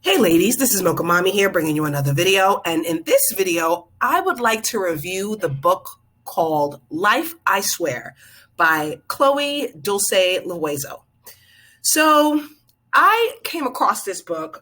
Hey ladies, this is Mocha Mommy here bringing you another video. And in this video, I would like to review the book called Life, I Swear by Chloe Dulce Loizo. So I came across this book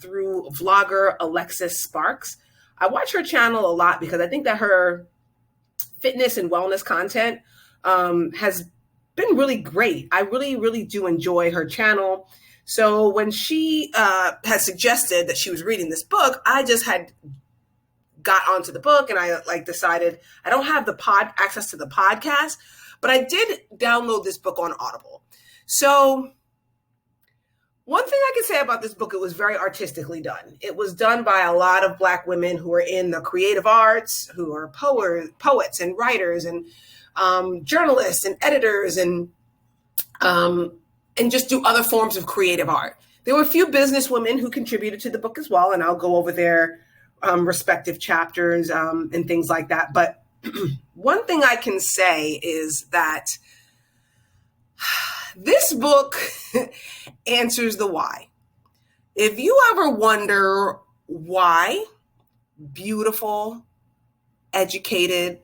through vlogger Alexis Sparks. I watch her channel a lot because I think that her fitness and wellness content has been really great. I really do enjoy her channel. So when she had suggested that she was reading this book, I just had got onto the book and I decided I don't have the access to the podcast, but I did download this book on Audible. So one thing I can say about this book, it was very artistically done. It was done by a lot of Black women who are in the creative arts, who are poets and writers and journalists and editors and just do other forms of creative art. There were a few businesswomen who contributed to the book as well, and I'll go over their respective chapters and things like that. But one thing I can say is that this book answers the why. If you ever wonder why beautiful, educated,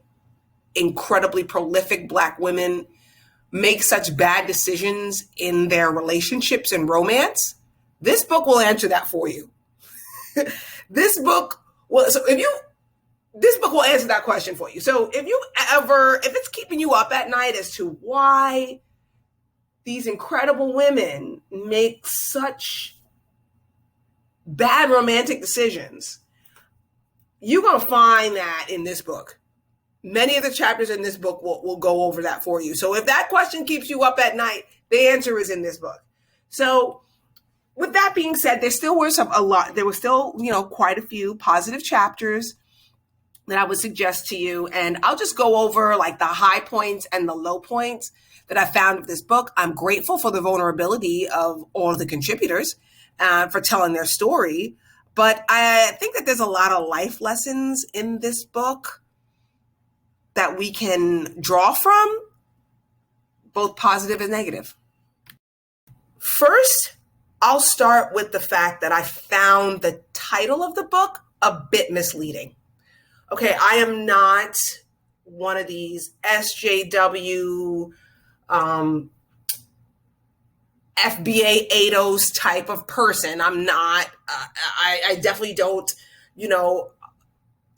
incredibly prolific Black women make such bad decisions in their relationships and romance, this book will answer that for you. This book will answer that question for you. So if it's keeping you up at night as to why these incredible women make such bad romantic decisions, you're going to find that in this book. Many of the chapters in this book will go over that for you. So if that question keeps you up at night, the answer is in this book. So with that being said, there were still quite a few positive chapters that I would suggest to you. And I'll just go over the high points and the low points that I found with this book. I'm grateful for the vulnerability of all of the contributors for telling their story. But I think that there's a lot of life lessons in this book that we can draw from, both positive and negative. First, I'll start with the fact that I found the title of the book a bit misleading. Okay, I am not one of these SJW, FBA ADOS type of person. I'm not, I definitely don't,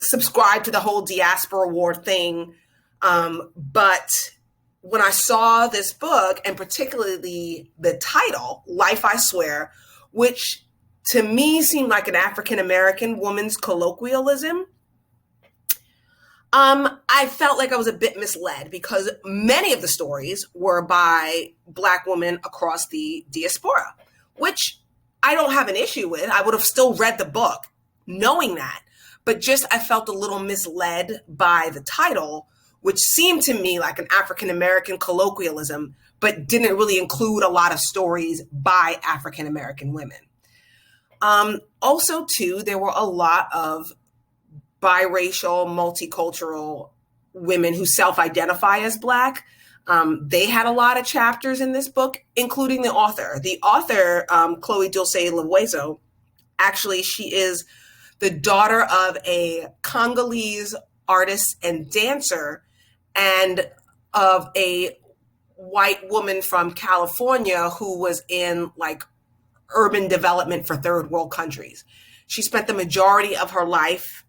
subscribe to the whole diaspora war thing. But when I saw this book, and particularly the title, Life, I Swear, which to me seemed like an African-American woman's colloquialism, I felt like I was a bit misled because many of the stories were by Black women across the diaspora, which I don't have an issue with. I would have still read the book knowing that. But I felt a little misled by the title, which seemed to me like an African-American colloquialism, but didn't really include a lot of stories by African-American women. Also, too, there were a lot of biracial, multicultural women who self-identify as Black. They had a lot of chapters in this book, including the author. The author, Chloe Dulce Loizo, actually, she is the daughter of a Congolese artist and dancer and of a white woman from California who was in urban development for third world countries. She spent the majority of her life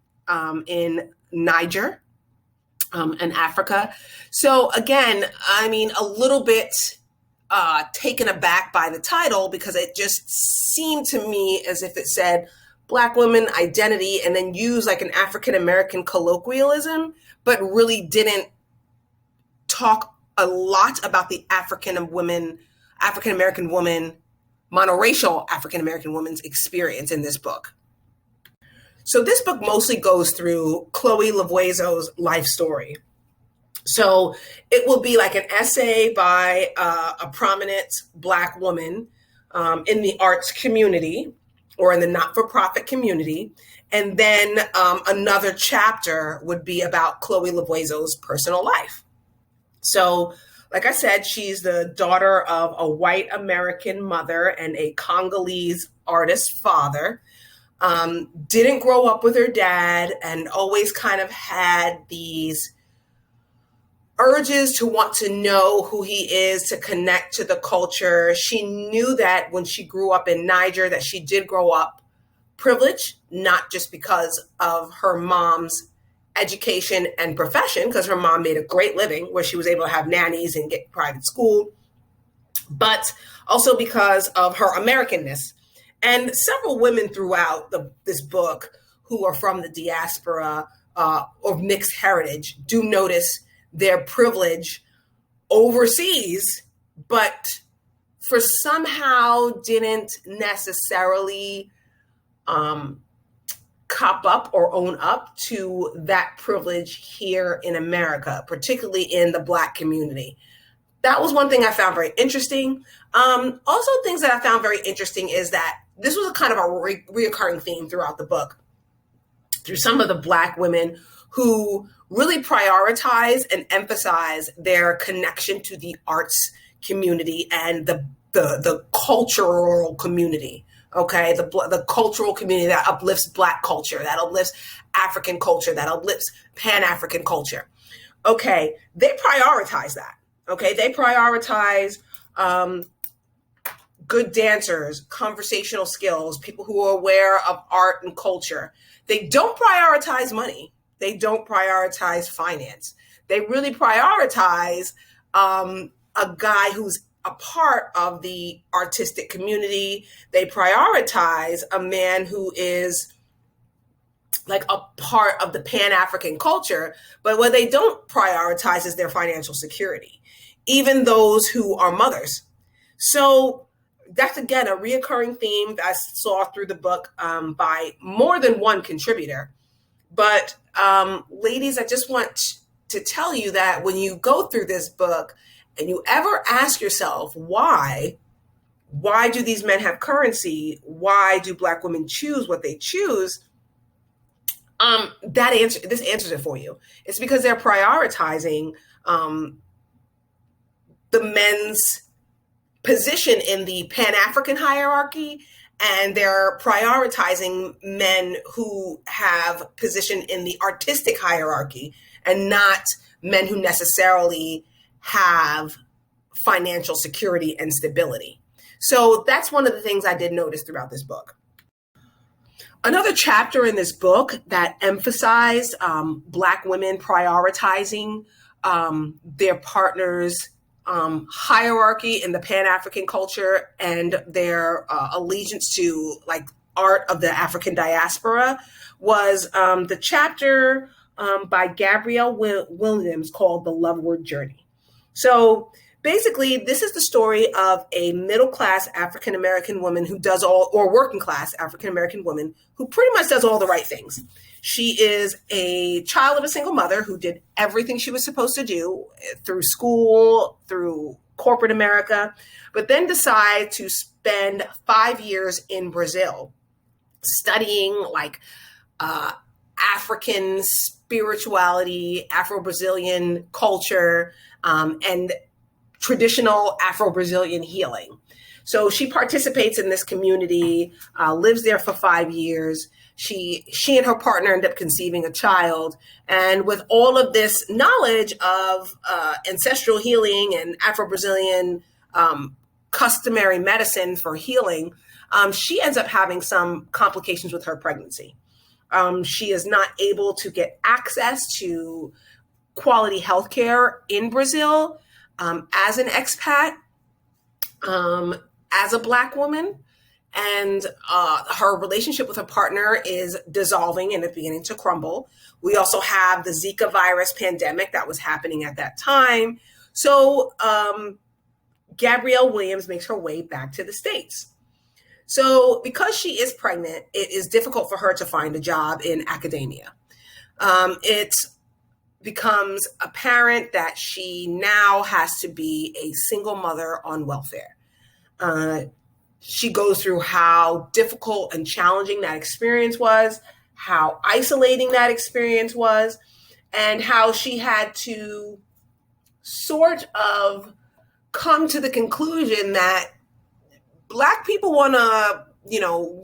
in Niger and Africa. So again, a little bit taken aback by the title because it just seemed to me as if it said Black women identity and then use an African-American colloquialism, but really didn't talk a lot about the African-American woman, monoracial African-American woman's experience in this book. So this book mostly goes through Chloe Loizo's life story. So it will be an essay by a prominent Black woman in the arts community or in the not-for-profit community. And then another chapter would be about Chloe Loizo's personal life. So Like I said, she's the daughter of a white American mother and a Congolese artist father. Didn't grow up with her dad and always kind of had these urges to want to know who he is, to connect to the culture. She knew that when she grew up in Niger, that she did grow up privileged, not just because of her mom's education and profession, because her mom made a great living where she was able to have nannies and get private school, but also because of her Americanness. And several women throughout this book who are from the diaspora of mixed heritage do notice their privilege overseas, but for somehow didn't necessarily cop up or own up to that privilege here in America, particularly in the Black community. That was one thing I found very interesting. Also, things that I found very interesting is that this was a kind of a reoccurring theme throughout the book, through some of the Black women who really prioritize and emphasize their connection to the arts community and the cultural community. Okay, the cultural community that uplifts Black culture, that uplifts African culture, that uplifts Pan-African culture. Okay, they prioritize that. Okay, they prioritize good dancers, conversational skills, people who are aware of art and culture. They don't prioritize money. They don't prioritize finance. They really prioritize a guy who's a part of the artistic community. They prioritize a man who is like a part of the Pan-African culture, but what they don't prioritize is their financial security, even those who are mothers. So that's, again, a reoccurring theme that I saw through the book by more than one contributor. But ladies, I just want to tell you that when you go through this book and you ever ask yourself, why do these men have currency? Why do Black women choose what they choose? This answers it for you. It's because they're prioritizing the men's position in the Pan-African hierarchy, and they're prioritizing men who have position in the artistic hierarchy, and not men who necessarily have financial security and stability. So that's one of the things I did notice throughout this book. Another chapter in this book that emphasized Black women prioritizing their partners' hierarchy in the Pan-African culture and their allegiance to like art of the African diaspora was the chapter by Gabrielle Williams called The Loveward Journey. So basically, this is the story of a middle-class African-American woman who does all, or working-class African-American woman who pretty much does all the right things. She is a child of a single mother who did everything she was supposed to do through school, through corporate America, but then decide to spend 5 years in Brazil studying like African spirituality, Afro-Brazilian culture, and traditional Afro-Brazilian healing. So she participates in this community, lives there for 5 years. She and her partner end up conceiving a child. And with all of this knowledge of ancestral healing and Afro-Brazilian customary medicine for healing, she ends up having some complications with her pregnancy. She is not able to get access to quality healthcare in Brazil as an expat, as a Black woman. And her relationship with her partner is dissolving and it's beginning to crumble. We also have the Zika virus pandemic that was happening at that time. So Gabrielle Williams makes her way back to the States. So because she is pregnant, it is difficult for her to find a job in academia. It becomes apparent that she now has to be a single mother on welfare. She goes through how difficult and challenging that experience was, how isolating that experience was, and how she had to sort of come to the conclusion that Black people want to,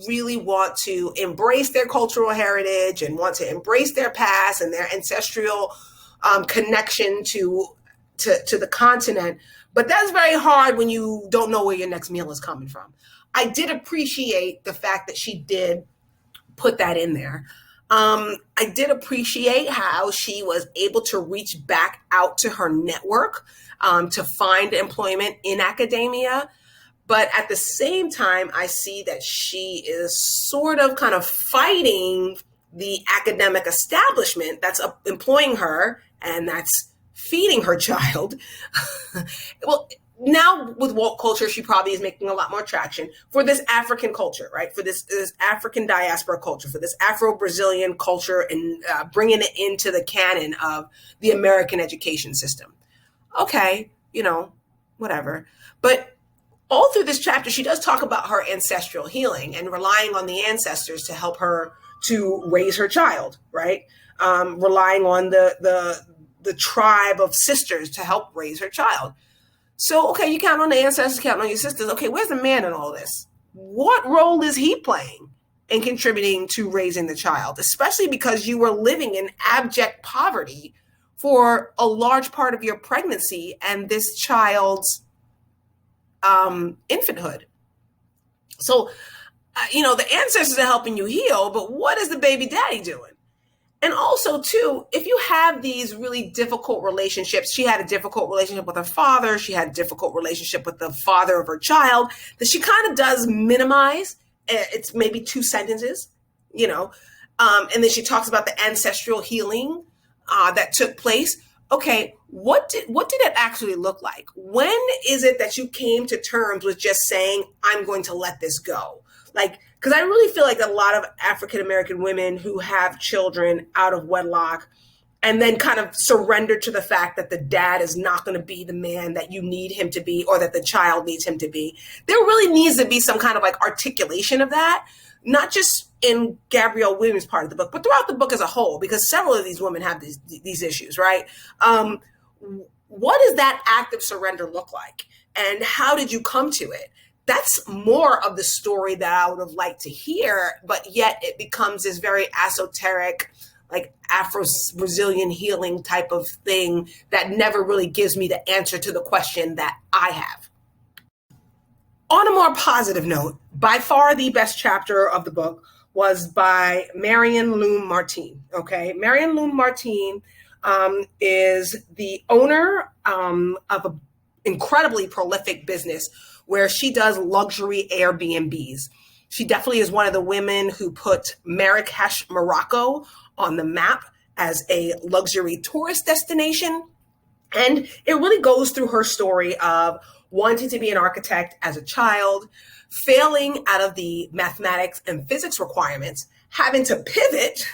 really want to embrace their cultural heritage and want to embrace their past and their ancestral connection to the continent. But that's very hard when you don't know where your next meal is coming from. I did appreciate the fact that she did put that in there. I did appreciate how she was able to reach back out to her network to find employment in academia. But at the same time, I see that she is sort of kind of fighting the academic establishment that's employing her and that's feeding her child. Well, now with woke culture, she probably is making a lot more traction for this African culture, right? For this African diaspora culture, for this Afro-Brazilian culture, and bringing it into the canon of the American education system. Okay, whatever. But all through this chapter, she does talk about her ancestral healing and relying on the ancestors to help her to raise her child, right? Relying on the tribe of sisters to help raise her child. So, okay, you count on the ancestors, count on your sisters. Okay, where's the man in all this? What role is he playing in contributing to raising the child, especially because you were living in abject poverty for a large part of your pregnancy and this child's infanthood? So, the ancestors are helping you heal, but what is the baby daddy doing? And also, too, if you have these really difficult relationships, she had a difficult relationship with her father, she had a difficult relationship with the father of her child, that she kind of does minimize. It's maybe 2 sentences, and then she talks about the ancestral healing that took place. Okay, what did it actually look like? When is it that you came to terms with just saying, I'm going to let this go? Because I really feel like a lot of African-American women who have children out of wedlock and then kind of surrender to the fact that the dad is not going to be the man that you need him to be or that the child needs him to be. There really needs to be some kind of articulation of that, not just in Gabrielle Williams' part of the book, but throughout the book as a whole, because several of these women have these issues, right? What does that act of surrender look like? And how did you come to it? That's more of the story that I would have liked to hear, but yet it becomes this very esoteric, Afro-Brazilian healing type of thing that never really gives me the answer to the question that I have. On a more positive note, by far the best chapter of the book was by Marion Loom Martin. Okay, Marion Loom Martin is the owner of an incredibly prolific business where she does luxury Airbnbs. She definitely is one of the women who put Marrakesh, Morocco on the map as a luxury tourist destination. And it really goes through her story of wanting to be an architect as a child, failing out of the mathematics and physics requirements, having to pivot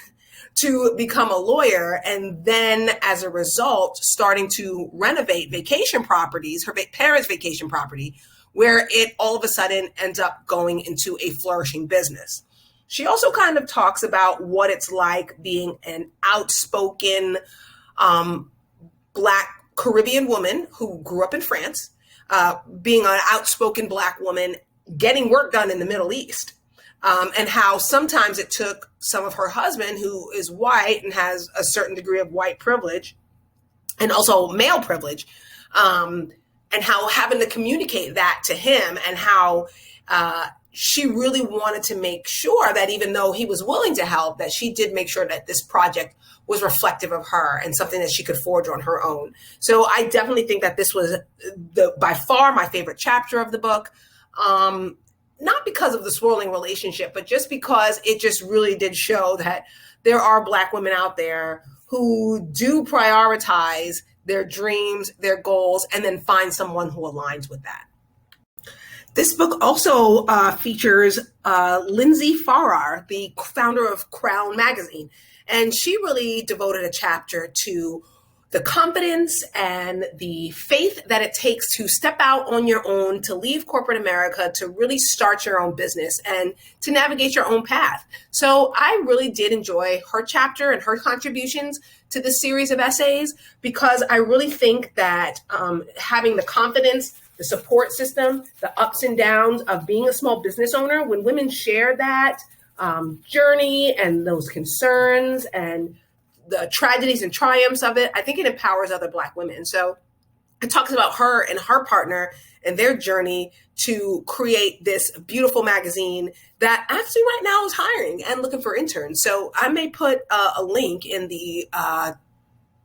to become a lawyer, and then as a result, starting to renovate vacation properties, her parents' vacation property, where it all of a sudden ends up going into a flourishing business. She also kind of talks about what it's like being an outspoken Black Caribbean woman who grew up in France, being an outspoken Black woman, getting work done in the Middle East, and how sometimes it took some of her husband, who is white and has a certain degree of white privilege and also male privilege, and how having to communicate that to him, and how she really wanted to make sure that even though he was willing to help, that she did make sure that this project was reflective of her and something that she could forge on her own. So I definitely think that this was by far my favorite chapter of the book. Not because of the swirling relationship, but just because it just really did show that there are Black women out there who do prioritize their dreams, their goals, and then find someone who aligns with that. This book also features Lindsay Farrar, the founder of Crown Magazine, and she really devoted a chapter to the confidence and the faith that it takes to step out on your own, to leave corporate America, to really start your own business and to navigate your own path. So I really did enjoy her chapter and her contributions to this series of essays, because I really think that having the confidence, the support system, the ups and downs of being a small business owner, when women share that journey and those concerns and the tragedies and triumphs of it, I think it empowers other Black women. So it talks about her and her partner and their journey to create this beautiful magazine that actually right now is hiring and looking for interns. So I may put a link in the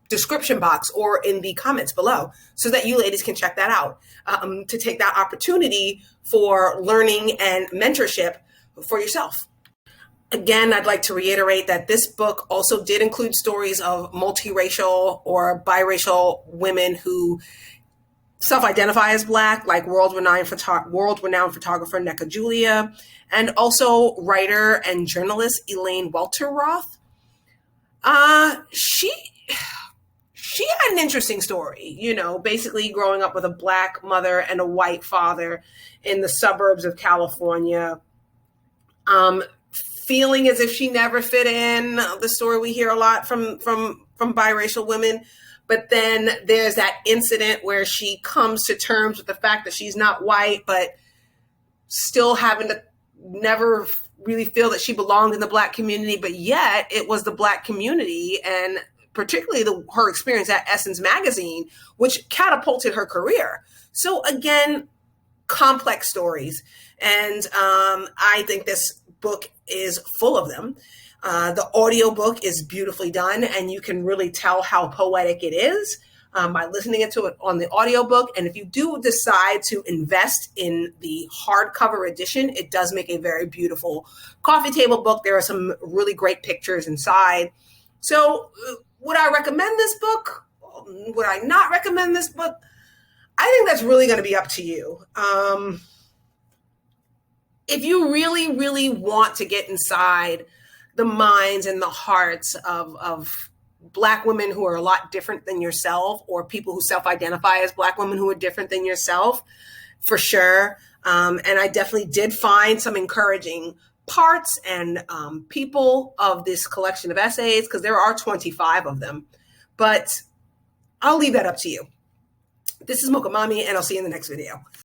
description box or in the comments below so that you ladies can check that out, to take that opportunity for learning and mentorship for yourself. Again, I'd like to reiterate that this book also did include stories of multiracial or biracial women who self-identify as Black, like world-renowned photographer Neka Julia, and also writer and journalist Elaine Welter Roth. She had an interesting story, basically growing up with a Black mother and a white father in the suburbs of California, feeling as if she never fit in. The story we hear a lot from biracial women. But then there's that incident where she comes to terms with the fact that she's not white, but still having to never really feel that she belonged in the Black community. But yet it was the Black community, and particularly her experience at Essence Magazine, which catapulted her career. So again, complex stories. And I think this book is full of them. The audiobook is beautifully done, and you can really tell how poetic it is by listening to it on the audiobook. And if you do decide to invest in the hardcover edition, it does make a very beautiful coffee table book. There are some really great pictures inside. So would I recommend this book? Would I not recommend this book? I think that's really going to be up to you. If you really, really want to get inside the minds and the hearts of Black women who are a lot different than yourself, or people who self-identify as Black women who are different than yourself, for sure. And I definitely did find some encouraging parts and people of this collection of essays, because there are 25 of them. But I'll leave that up to you. This is Mocha Mommy, and I'll see you in the next video.